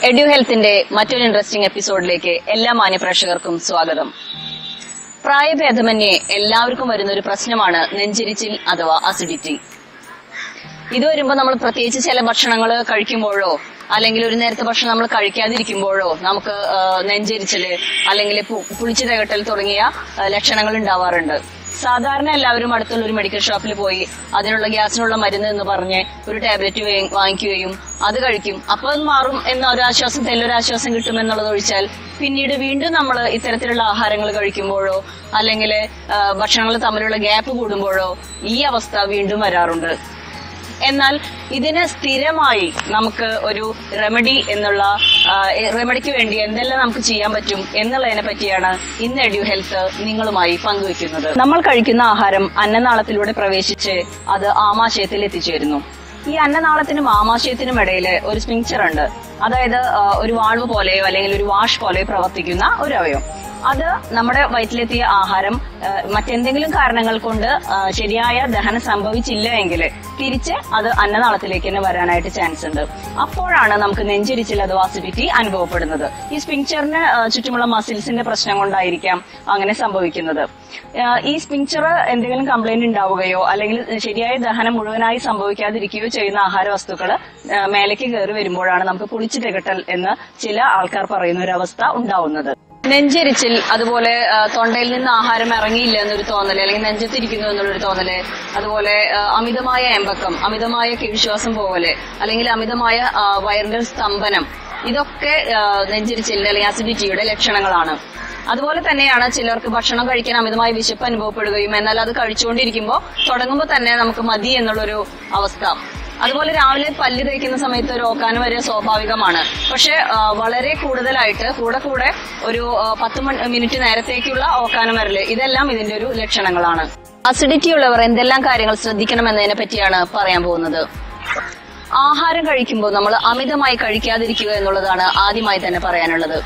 Edu ഹെൽത്തിന്റെ മറ്റൊരു interesting എപ്പിസോഡിലേക്ക് എല്ലാ മാന്യപ്രേക്ഷകർക്കും സ്വാഗതം. പ്രായഭേദമന്യേ എല്ലാവർക്കും വരുന്ന ഒരു പ്രശ്നമാണ് നെഞ്ചിരിച്ചിൽ അഥവാ അസിഡിറ്റി. ഇത് വരുമ്പോൾ നമ്മൾ പ്രത്യേകിച്ച് ചില ഭക്ഷണങ്ങൾ കഴിക്കുമ്പോഴോ അല്ലെങ്കിൽ ഒരു നേരത്തെ ഭക്ഷണം നമ്മൾ കഴിക്കാതിരിക്കുമ്പോഴോ നമുക്ക് നെഞ്ചരിച്ചില് അല്ലെങ്കിൽ പുളിച്ചു തികട്ടൽ തുടങ്ങിയ ലക്ഷണങ്ങൾ ഉണ്ടാവാറുണ്ട്. സാധാരണ എല്ലാവരും അടുത്തുള്ള ഒരു മെഡിക്കൽ ഷോപ്പിൽ പോയി അതിനുള്ള ഗ്യാസിനുള്ള മരുന്ന് എന്ന് പറഞ്ഞ് ഒരു ടാബ്ലറ്റ് വാങ്ങിക്കുകയും അത് കഴിക്കും. അപ്പോൾ അത് മാറും എന്ന ഒരാശ്വാസം, തെല്ലൊരാശ്വാസം കിട്ടുമെന്നുള്ളത് ഒഴിച്ചാൽ പിന്നീട് വീണ്ടും നമ്മൾ ഇത്തരത്തിലുള്ള ആഹാരങ്ങൾ കഴിക്കുമ്പോഴോ അല്ലെങ്കിൽ ഭക്ഷണങ്ങൾ തമ്മിലുള്ള ഗ്യാപ്പ് കൂടുമ്പോഴോ ഈ അവസ്ഥ വീണ്ടും വരാറുണ്ട്. എന്നാൽ ഇതിന് സ്ഥിരമായി നമുക്ക് ഒരു റെമഡിക്ക് വേണ്ടി എന്തെല്ലാം നമുക്ക് ചെയ്യാൻ പറ്റും എന്നുള്ളതിനെ പറ്റിയാണ് ഇന്ന് എഡ്യു ഹെൽത്ത് നിങ്ങളുമായി പങ്കുവെക്കുന്നത്. നമ്മൾ കഴിക്കുന്ന ആഹാരം അന്നനാളത്തിലൂടെ പ്രവേശിച്ച് അത് ആമാശയത്തിൽ എത്തിച്ചേരുന്നു. ഈ അന്നനാളത്തിനും ആമാശയത്തിനും ഇടയിൽ ഒരു സ്ഫിങ്ക്ചർ ഉണ്ട്. അതായത് ഒരു വാൾവ് പോലെയോ അല്ലെങ്കിൽ ഒരു വാഷ് പോലെയോ പ്രവർത്തിക്കുന്ന ഒരു അവയവം. അത് നമ്മുടെ വയറ്റിലെത്തിയ ആഹാരം മറ്റെന്തെങ്കിലും കാരണങ്ങൾ കൊണ്ട് ശരിയായ ദഹനം സംഭവിച്ചില്ല എങ്കിൽ തിരിച്ച് അത് അന്നനാളത്തിലേക്ക് തന്നെ വരാനായിട്ട് ചാൻസ് ഉണ്ട്. അപ്പോഴാണ് നമുക്ക് നെഞ്ചിരിച്ചിൽ അഥവാ അസിഡിറ്റി അനുഭവപ്പെടുന്നത്. ഈ സ്ഫിങ്ക്ചറിന് ചുറ്റുമുള്ള മസിൽസിന്റെ പ്രശ്നം കൊണ്ടായിരിക്കാം അങ്ങനെ സംഭവിക്കുന്നത്. ഈ സ്ഫിങ്ക്ചർ എന്തെങ്കിലും കംപ്ലൈന്റ് ഉണ്ടാവുകയോ അല്ലെങ്കിൽ ശരിയായ ദഹനം മുഴുവനായി സംഭവിക്കാതിരിക്കുകയോ ചെയ്യുന്ന ആഹാര വസ്തുക്കൾ മേലേക്ക് കയറി വരുമ്പോഴാണ് നമുക്ക് പുളിച്ചു തികട്ടൽ എന്ന് ചില ആൾക്കാർ പറയുന്ന ഒരു അവസ്ഥ ഉണ്ടാവുന്നത്. നെഞ്ചരിച്ചിൽ, അതുപോലെ തൊണ്ടയിൽ നിന്ന് ആഹാരം ഇറങ്ങിയില്ല എന്നൊരു തോന്നല്, അല്ലെങ്കിൽ നെഞ്ചത്തിരിക്കുന്നു എന്നുള്ളൊരു തോന്നല്, അതുപോലെ അമിതമായ എമ്പക്കം, അമിതമായ കീഴ്ശ്വാസം പോകല്, അല്ലെങ്കിൽ അമിതമായ വയറിന്റെ സ്തംഭനം, ഇതൊക്കെ നെഞ്ചരിച്ചിലിന്റെ അല്ലെങ്കിൽ അസിഡിറ്റിയുടെ ലക്ഷണങ്ങളാണ്. അതുപോലെ തന്നെയാണ് ചിലർക്ക് ഭക്ഷണം കഴിക്കാൻ അമിതമായ വിശപ്പ് അനുഭവപ്പെടുകയും എന്നാൽ അത് കഴിച്ചുകൊണ്ടിരിക്കുമ്പോൾ തുടങ്ങുമ്പോൾ തന്നെ നമുക്ക് മതി എന്നുള്ളൊരു അവസ്ഥ. അതുപോലെ രാവിലെ പല്ല് തേക്കുന്ന സമയത്ത് ഒരു ഓക്കാനം വരെ സ്വാഭാവികമാണ്. പക്ഷെ വളരെ കൂടുതലായിട്ട് കൂടെ ഒരു 10 മിനിറ്റ് നേരത്തേക്കുള്ള ഓക്കാനം വരല്, ഇതെല്ലാം ഇതിന്റെ ഒരു ലക്ഷണങ്ങളാണ്. അസിഡിറ്റി ഉള്ളവർ എന്തെല്ലാം കാര്യങ്ങൾ ശ്രദ്ധിക്കണമെന്നതിനെ പറ്റിയാണ് പറയാൻ പോകുന്നത്. ആഹാരം കഴിക്കുമ്പോൾ നമ്മൾ അമിതമായി കഴിക്കാതിരിക്കുക എന്നുള്ളതാണ് ആദ്യമായി തന്നെ പറയാനുള്ളത്.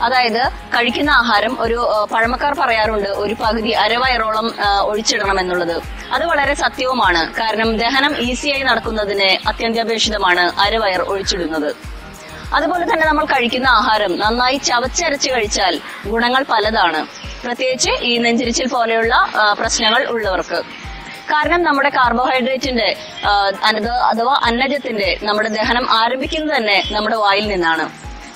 അതായത് കഴിക്കുന്ന ആഹാരം ഒരു പഴമക്കാർ പറയാറുണ്ട് ഒരു പകുതി അരവയറോളം ഒഴിച്ചിടണം എന്നുള്ളത്. അത് വളരെ സത്യവുമാണ്. കാരണം ദഹനം ഈസിയായി നടക്കുന്നതിന് അത്യന്താപേക്ഷിതമാണ് അരവയർ ഒഴിച്ചിടുന്നത്. അതുപോലെ തന്നെ നമ്മൾ കഴിക്കുന്ന ആഹാരം നന്നായി ചവച്ചരച്ച് കഴിച്ചാൽ ഗുണങ്ങൾ പലതാണ്, പ്രത്യേകിച്ച് ഈ നെഞ്ചിരിച്ചിൽ പോലെയുള്ള പ്രശ്നങ്ങൾ ഉള്ളവർക്ക്. കാരണം നമ്മുടെ കാർബോഹൈഡ്രേറ്റിന്റെ അഥവാ അന്നജത്തിന്റെ നമ്മുടെ ദഹനം ആരംഭിക്കുന്നത് തന്നെ നമ്മുടെ വായിൽ നിന്നാണ്.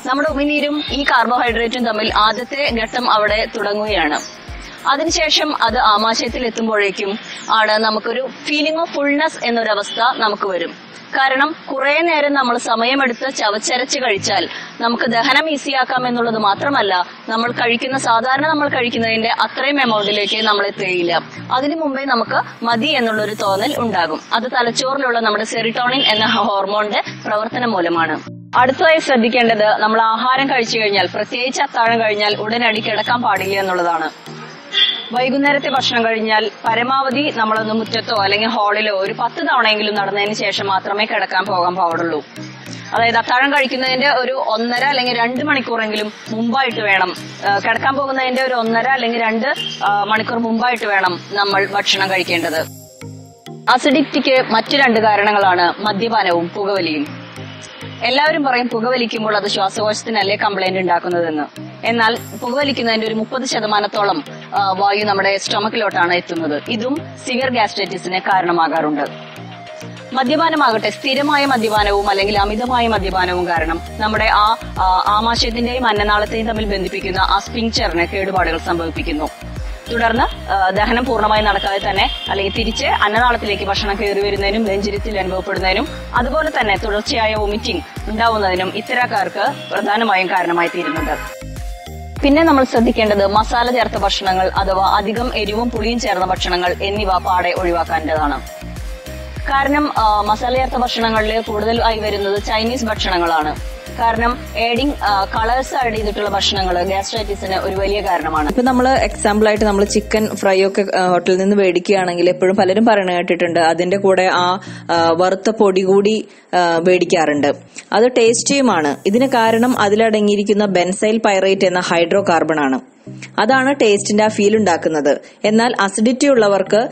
നമ്മുടെ ഉമിനീരും ഈ കാർബോഹൈഡ്രേറ്റും തമ്മിൽ ആദ്യത്തെ ഘട്ടം അവിടെ തുടങ്ങുകയാണ്. അതിനുശേഷം അത് ആമാശയത്തിൽ എത്തുമ്പോഴേക്കും ആണ് നമുക്കൊരു ഫീലിംഗ് ഓഫ് ഫുൾനെസ് എന്നൊരവസ്ഥ നമുക്ക് വരും. കാരണം കുറെ നേരം നമ്മൾ സമയമെടുത്ത് ചവച്ചരച്ച് കഴിച്ചാൽ നമുക്ക് ദഹനം ഈസിയാക്കാം എന്നുള്ളത് മാത്രമല്ല, സാധാരണ നമ്മൾ കഴിക്കുന്നതിന്റെ അത്രയും എമൗണ്ടിലേക്ക് നമ്മൾ എത്തുകയില്ല. അതിനു മുമ്പേ നമുക്ക് മതി എന്നുള്ളൊരു തോന്നൽ ഉണ്ടാകും. അത് തലച്ചോറിലുള്ള നമ്മുടെ സെറിട്ടോണിൻ എന്ന ഹോർമോണിന്റെ പ്രവർത്തനം മൂലമാണ്. അടുത്തതായി ശ്രദ്ധിക്കേണ്ടത്, നമ്മൾ ആഹാരം കഴിച്ചു കഴിഞ്ഞാൽ, പ്രത്യേകിച്ച് അത്താഴം കഴിഞ്ഞാൽ ഉടനടി കിടക്കാൻ പാടില്ല എന്നുള്ളതാണ്. വൈകുന്നേരത്തെ ഭക്ഷണം കഴിഞ്ഞാൽ പരമാവധി നമ്മളൊന്ന് മുറ്റത്തോ അല്ലെങ്കിൽ ഹാളിലോ ഒരു 10 തവണയെങ്കിലും നടന്നതിന് ശേഷം മാത്രമേ കിടക്കാൻ പോകാൻ പാടുള്ളൂ. അതായത് അത്താഴം കഴിക്കുന്നതിന്റെ ഒരു 1.5 അല്ലെങ്കിൽ 2 മണിക്കൂറെങ്കിലും മുമ്പായിട്ട് വേണം, കിടക്കാൻ പോകുന്നതിന്റെ ഒരു 1.5 അല്ലെങ്കിൽ 2 മണിക്കൂർ മുമ്പായിട്ട് വേണം നമ്മൾ ഭക്ഷണം കഴിക്കേണ്ടത്. അസിഡിറ്റിക്ക് മറ്റു 2 കാരണങ്ങളാണ് മദ്യപാനവും പുകവലിയും. എല്ലാവരും പറയും പുകവലിക്കുമ്പോൾ അത് ശ്വാസകോശത്തിനല്ലേ കംപ്ലൈന്റ് ഉണ്ടാക്കുന്നതെന്ന്. എന്നാൽ പുകവലിക്കുന്നതിന്റെ ഒരു 30% വായു നമ്മുടെ സ്റ്റൊമക്കിലോട്ടാണ് എത്തുന്നത്. ഇതും സിവിയർ ഗ്യാസ്ട്രൈറ്റിസിന് കാരണമാകാറുണ്ട്. മദ്യപാനമാകട്ടെ, സ്ഥിരമായ മദ്യപാനവും അല്ലെങ്കിൽ അമിതമായ മദ്യപാനവും കാരണം നമ്മുടെ ആമാശയത്തിന്റെയും അന്നനാളത്തെയും തമ്മിൽ ബന്ധിപ്പിക്കുന്ന ആ സ്ഫിങ്ക്ചറിന് കേടുപാടുകൾ സംഭവിപ്പിക്കുന്നു. തുടർന്ന് ദഹനം പൂർണ്ണമായി നടക്കാതെ തന്നെ അല്ലെങ്കിൽ തിരിച്ച് അന്നനാളത്തിലേക്ക് ഭക്ഷണം കയറി വരുന്നതിനും നെഞ്ചിരിച്ചിൽ അനുഭവപ്പെടുന്നതിനും അതുപോലെ തന്നെ തുടർച്ചയായ വൊമിറ്റിംഗ് ഉണ്ടാവുന്നതിനും ഇത്തരക്കാർക്ക് പ്രധാനമായും കാരണമായി തീരുന്നുണ്ട്. പിന്നെ നമ്മൾ ശ്രദ്ധിക്കേണ്ടത് മസാല ചേർത്ത ഭക്ഷണങ്ങൾ അഥവാ അധികം എരിവും പുളിയും ചേർന്ന ഭക്ഷണങ്ങൾ എന്നിവ പാടെ ഒഴിവാക്കേണ്ടതാണ്. കാരണം മസാല ചേർത്ത ഭക്ഷണങ്ങളിൽ കൂടുതലായി വരുന്നത് ചൈനീസ് ഭക്ഷണങ്ങളാണ്. കാരണം കളേഴ്സ് ആഡ് ചെയ്തിട്ടുള്ള ഭക്ഷണങ്ങൾ ഗ്യാസ്ട്രൈറ്റിസിന് ഒരു വലിയ കാരണമാണ്. ഇപ്പൊ നമ്മള് എക്സാമ്പിൾ ആയിട്ട് നമ്മൾ ചിക്കൻ ഫ്രൈ ഒക്കെ ഹോട്ടലിൽ നിന്ന് മേടിക്കുകയാണെങ്കിൽ എപ്പോഴും പലരും പറയണ കേട്ടിട്ടുണ്ട് അതിന്റെ കൂടെ ആ വറുത്ത പൊടി കൂടി മേടിക്കാറുണ്ട്. അത് ടേസ്റ്റിയുമാണ്. ഇതിന് കാരണം അതിലടങ്ങിയിരിക്കുന്ന ബെൻസൈൽ പൈറേറ്റ് എന്ന ഹൈഡ്രോ കാർബൺ ആണ്. അതാണ് ടേസ്റ്റിന്റെ ആ ഫീൽ ഉണ്ടാക്കുന്നത്. എന്നാൽ അസിഡിറ്റി ഉള്ളവർക്ക്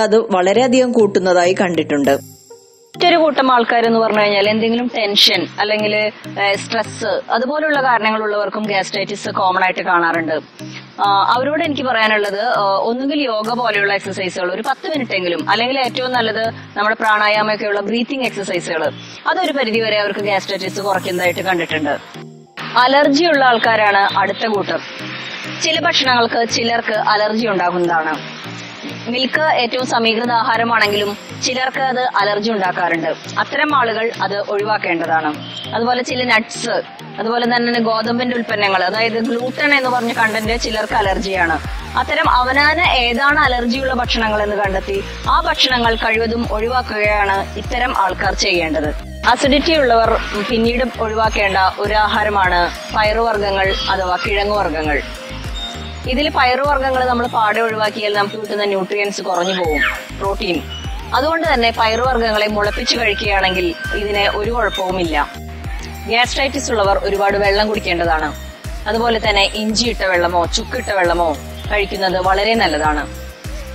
അത് വളരെയധികം കൂട്ടുന്നതായി കണ്ടിട്ടുണ്ട്. മറ്റൊരു കൂട്ടം ആൾക്കാർ എന്ന് പറഞ്ഞു കഴിഞ്ഞാൽ എന്തെങ്കിലും ടെൻഷൻ അല്ലെങ്കിൽ സ്ട്രെസ് അതുപോലുള്ള കാരണങ്ങളുള്ളവർക്കും ഗ്യാസ്ട്രൈറ്റിസ് കോമൺ ആയിട്ട് കാണാറുണ്ട്. അവരോട് എനിക്ക് പറയാനുള്ളത് ഒന്നുകിൽ യോഗ പോലെയുള്ള എക്സസൈസുകൾ ഒരു 10 മിനിറ്റ് എങ്കിലും, അല്ലെങ്കിൽ ഏറ്റവും നല്ലത് നമ്മുടെ പ്രാണായാമൊക്കെയുള്ള ബ്രീത്തിങ് എക്സസൈസുകൾ, അതൊരു പരിധിവരെ അവർക്ക് ഗ്യാസ്ട്രൈറ്റിസ് കുറയ്ക്കുന്നതായിട്ട് കണ്ടിട്ടുണ്ട്. അലർജി ഉള്ള ആൾക്കാരാണ് അടുത്ത കൂട്ടം. ചില ഭക്ഷണങ്ങൾക്ക് ചിലർക്ക് അലർജി ഉണ്ടാകുന്നതാണ്. മിൽക്ക് ഏറ്റവും സമീകൃത ആഹാരമാണെങ്കിലും ചിലർക്ക് അത് അലർജി ഉണ്ടാക്കാറുണ്ട്. അത്തരം ആളുകൾ അത് ഒഴിവാക്കേണ്ടതാണ്. അതുപോലെ ചില നട്ട്സ്, അതുപോലെ തന്നെ ഗോതമ്പിന്റെ ഉൽപ്പന്നങ്ങൾ, അതായത് ഗ്ലൂട്ടൻ എന്ന് പറഞ്ഞ കണ്ടന്റ് ചിലർക്ക് അലർജിയാണ്. അത്തരം അവനാന് ഏതാണ് അലർജിയുള്ള ഭക്ഷണങ്ങൾ എന്ന് കണ്ടെത്തി ആ ഭക്ഷണങ്ങൾ കഴിവതും ഒഴിവാക്കുകയാണ് ഇത്തരം ആൾക്കാർ ചെയ്യേണ്ടത്. അസിഡിറ്റി ഉള്ളവർ പിന്നീട് ഒഴിവാക്കേണ്ട ഒരു ആഹാരമാണ് പയറുവർഗ്ഗങ്ങൾ അഥവാ കിഴങ്ങുവർഗ്ഗങ്ങൾ. ഇതിൽ പയറുവർഗ്ഗങ്ങൾ നമ്മൾ പാടെ ഒഴിവാക്കിയാൽ നമുക്ക് കിട്ടുന്ന ന്യൂട്രിയൻസ് കുറഞ്ഞു പോകും, പ്രോട്ടീൻ. അതുകൊണ്ട് തന്നെ പയറുവർഗ്ഗങ്ങളെ മുളപ്പിച്ച് കഴിക്കുകയാണെങ്കിൽ ഇതിന് ഒരു കുഴപ്പവുമില്ല. ഗ്യാസ്ട്രൈറ്റിസ് ഉള്ളവർ ഒരുപാട് വെള്ളം കുടിക്കേണ്ടതാണ്. അതുപോലെ തന്നെ ഇഞ്ചിയിട്ട വെള്ളമോ ചുക്കിട്ട വെള്ളമോ കഴിക്കുന്നത് വളരെ നല്ലതാണ്.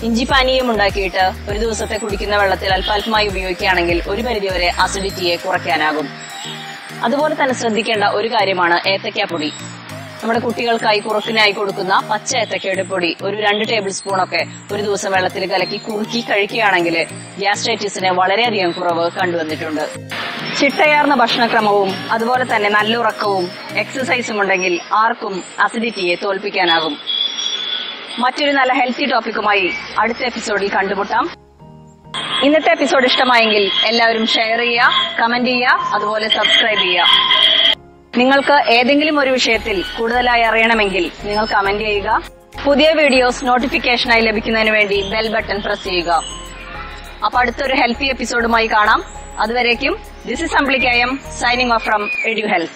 ഇഞ്ചി പാനീയം ഉണ്ടാക്കിയിട്ട് ഒരു ദിവസത്തെ കുടിക്കുന്ന വെള്ളത്തിൽ അല്പാൽപമായി ഉപയോഗിക്കുകയാണെങ്കിൽ ഒരു പരിധിവരെ അസിഡിറ്റിയെ കുറയ്ക്കാനാകും. അതുപോലെ തന്നെ ശ്രദ്ധിക്കേണ്ട ഒരു കാര്യമാണ് ഏത്തയ്ക്കാപ്പൊടി. നമ്മുടെ കുട്ടികൾക്കായി കുറുക്കിനായി കൊടുക്കുന്ന പച്ച ഏത്തക്കയുടെ പൊടി ഒരു 2 ടേബിൾ സ്പൂണൊക്കെ ഒരു ദിവസം വെള്ളത്തിൽ കലക്കി കുറുക്കി കഴിക്കുകയാണെങ്കിൽ ഗ്യാസ്ട്രൈറ്റിസിന് വളരെയധികം കുറവ് കണ്ടുവന്നിട്ടുണ്ട്. ചിട്ടയാർന്ന ഭക്ഷണക്രമവും അതുപോലെ തന്നെ നല്ല ഉറക്കവും എക്സസൈസും ഉണ്ടെങ്കിൽ ആർക്കും അസിഡിറ്റിയെ തോൽപ്പിക്കാനാകും. മറ്റൊരു നല്ല ഹെൽത്തി ടോപ്പിക്കുമായി അടുത്ത എപ്പിസോഡിൽ കണ്ടുമുട്ടാം. ഇന്നത്തെ എപ്പിസോഡ് ഇഷ്ടമായെങ്കിൽ എല്ലാവരും ഷെയർ ചെയ്യുക, കമന്റ് ചെയ്യുക, അതുപോലെ സബ്സ്ക്രൈബ് ചെയ്യുക. നിങ്ങൾക്ക് ഏതെങ്കിലും ഒരു വിഷയത്തിൽ കൂടുതലായി അറിയണമെങ്കിൽ നിങ്ങൾ കമന്റ് ചെയ്യുക. പുതിയ വീഡിയോസ് നോട്ടിഫിക്കേഷനായി ലഭിക്കുന്നതിന് വേണ്ടി ബെൽ ബട്ടൺ പ്രസ് ചെയ്യുക. അപ്പൊ അടുത്തൊരു ഹെൽത്തി എപ്പിസോഡുമായി കാണാം. അതുവരേക്കും ദിസ് ഇസ് അംബ്ലിക്. I am signing off from EduHealth.